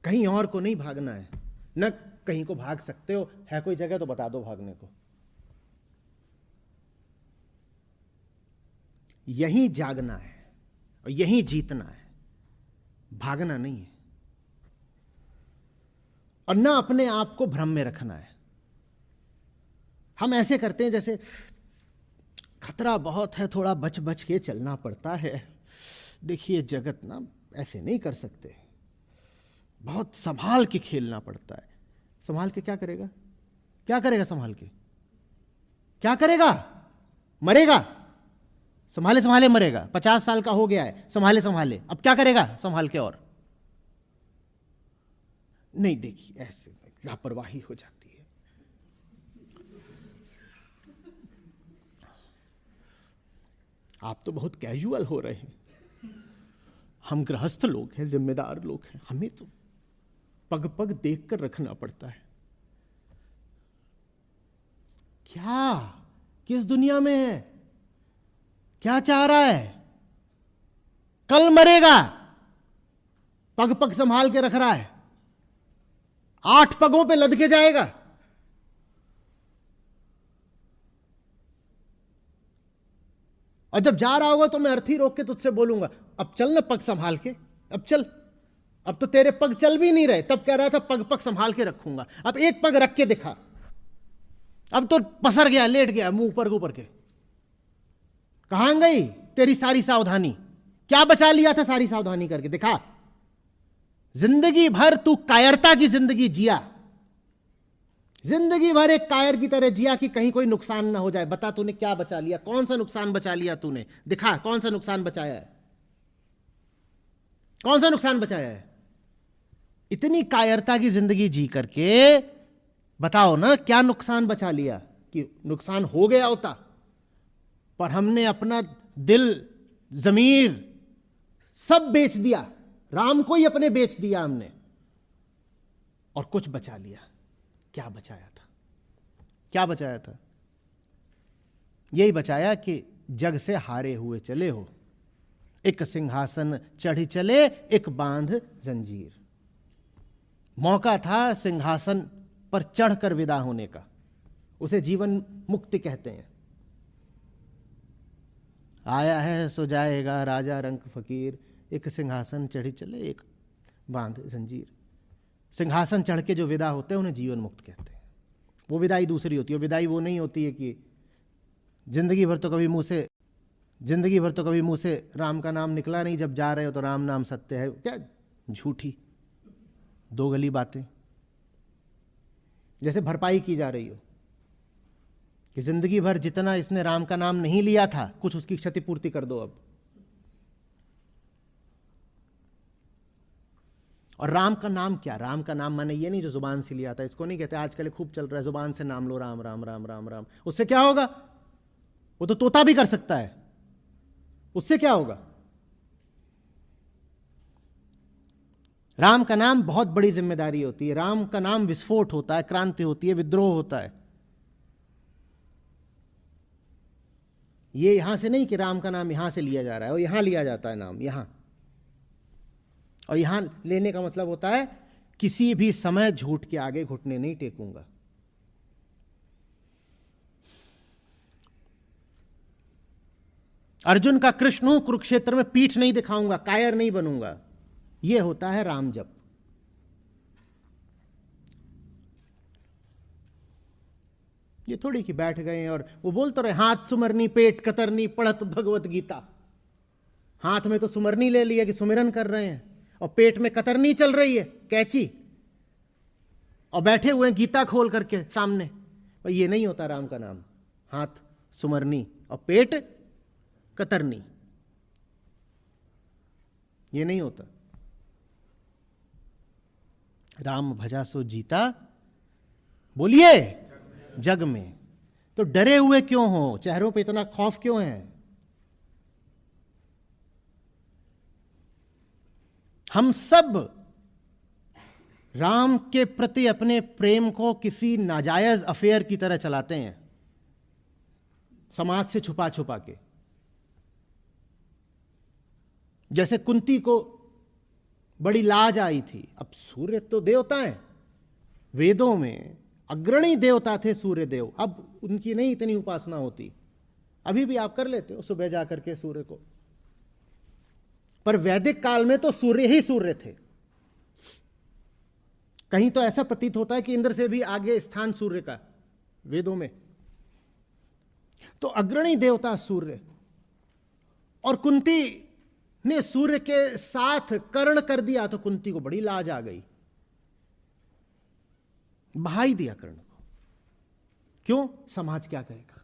कहीं और को नहीं भागना है, न कहीं को भाग सकते हो। है कोई जगह तो बता दो भागने को। यहीं जागना है और यहीं जीतना है, भागना नहीं है। और ना अपने आप को भ्रम में रखना है। हम ऐसे करते हैं जैसे खतरा बहुत है, थोड़ा बच बच के चलना पड़ता है। देखिए जगत ना ऐसे नहीं कर सकते, बहुत संभाल के खेलना पड़ता है। संभाल के क्या करेगा? क्या करेगा संभाल के? क्या करेगा? मरेगा। संभाले संभाले मरेगा। 50 साल का हो गया है, संभाले संभाले, अब क्या करेगा संभाल के? और नहीं, देखिए ऐसे लापरवाही हो जाती है। आप तो बहुत कैजुअल हो रहे हैं। हम गृहस्थ लोग हैं, जिम्मेदार लोग हैं, हमें तो पग पग देख कर रखना पड़ता है। क्या, किस दुनिया में है? क्या चाह रहा है? कल मरेगा, पग पग संभाल के रख रहा है, 8 पगों पे लद के जाएगा। और जब जा रहा होगा तो मैं अर्थी रोक के तुझसे बोलूंगा, अब चल ना पग संभाल के, अब चल। अब तो तेरे पग चल भी नहीं रहे, तब कह रहा था पग पग संभाल के रखूंगा, अब एक पग रख के दिखा। अब तो पसर गया, लेट गया मुंह ऊपर के। कहां गई तेरी सारी सावधानी? क्या बचा लिया था सारी सावधानी करके? दिखा। जिंदगी भर तू कायरता की जिंदगी जिया, जिंदगी भर एक कायर की तरह जिया कि कहीं कोई नुकसान ना हो जाए। बता तूने क्या बचा लिया? कौन सा नुकसान बचा लिया तूने? दिखा कौन सा नुकसान बचाया है, कौन सा नुकसान बचाया है? इतनी कायरता की जिंदगी जी करके बताओ ना क्या नुकसान बचा लिया? कि नुकसान हो गया होता, पर हमने अपना दिल, जमीर सब बेच दिया, राम को ही अपने बेच दिया हमने, और कुछ बचा लिया। क्या बचाया था? क्या बचाया था? यही बचाया कि जग से हारे हुए चले हो, एक सिंहासन चढ़ी चले, एक बांध जंजीर। मौका था सिंहासन पर चढ़कर विदा होने का, उसे जीवन मुक्ति कहते हैं। आया है सो जाएगा राजा रंक फकीर, एक सिंहासन चढ़ी चले, एक बांध जंजीर। सिंहासन चढ़ के जो विदा होते हैं उन्हें जीवन मुक्त कहते हैं। वो विदाई दूसरी होती है। विदाई वो नहीं होती है कि जिंदगी भर तो कभी मुंह से राम का नाम निकला नहीं, जब जा रहे हो तो राम नाम सत्य है। क्या झूठी दो गली बातें, जैसे भरपाई की जा रही हो कि जिंदगी भर जितना इसने राम का नाम नहीं लिया था, कुछ उसकी क्षतिपूर्ति कर दो अब। और राम का नाम क्या? राम का नाम माने ये नहीं जो जुबान से लिया था, इसको नहीं कहते। आजकल खूब चल रहा है जुबान से नाम लो, राम राम राम राम राम। उससे क्या होगा? वो तो तोता भी कर सकता है, उससे क्या होगा? राम का नाम बहुत बड़ी जिम्मेदारी होती है। राम का नाम विस्फोट होता है, क्रांति होती है, विद्रोह होता है। ये यहां से नहीं कि राम का नाम यहां से लिया जा रहा है और यहां लिया जाता है नाम, यहां। और यहां लेने का मतलब होता है किसी भी समय झूठ के आगे घुटने नहीं टेकूंगा। अर्जुन का कृष्ण हूं, कुरुक्षेत्र में पीठ नहीं दिखाऊंगा, कायर नहीं बनूंगा। यह होता है राम जप। ये थोड़ी कि बैठ गए और वो बोलते रहे हाथ सुमरनी पेट कतरनी पढ़त भगवत गीता। हाथ में तो सुमरनी ले लिया कि सुमिरन कर रहे हैं, और पेट में कतरनी चल रही है, कैची, और बैठे हुए हैं गीता खोल करके सामने। पर ये नहीं होता राम का नाम। हाथ सुमरनी और पेट कतरनी, ये नहीं होता। राम भजा सो जीता, बोलिए जग में। तो डरे हुए क्यों हो? चेहरों पे इतना खौफ क्यों है? हम सब राम के प्रति अपने प्रेम को किसी नाजायज अफेयर की तरह चलाते हैं, समाज से छुपा छुपा के। जैसे कुंती को बड़ी लाज आई थी। अब सूर्य तो देवता है, वेदों में अग्रणी देवता थे सूर्य देव, अब उनकी नहीं इतनी उपासना होती। अभी भी आप कर लेते हो सुबह जाकर के सूर्य को, पर वैदिक काल में तो सूर्य ही सूर्य थे। कहीं तो ऐसा प्रतीत होता है कि इंद्र से भी आगे स्थान सूर्य का वेदों में। तो अग्रणी देवता सूर्य, और कुंती ने सूर्य के साथ कर्ण कर दिया तो कुंती को बड़ी लाज आ गई, बहा ही दिया कर्ण को। क्यों? समाज क्या कहेगा।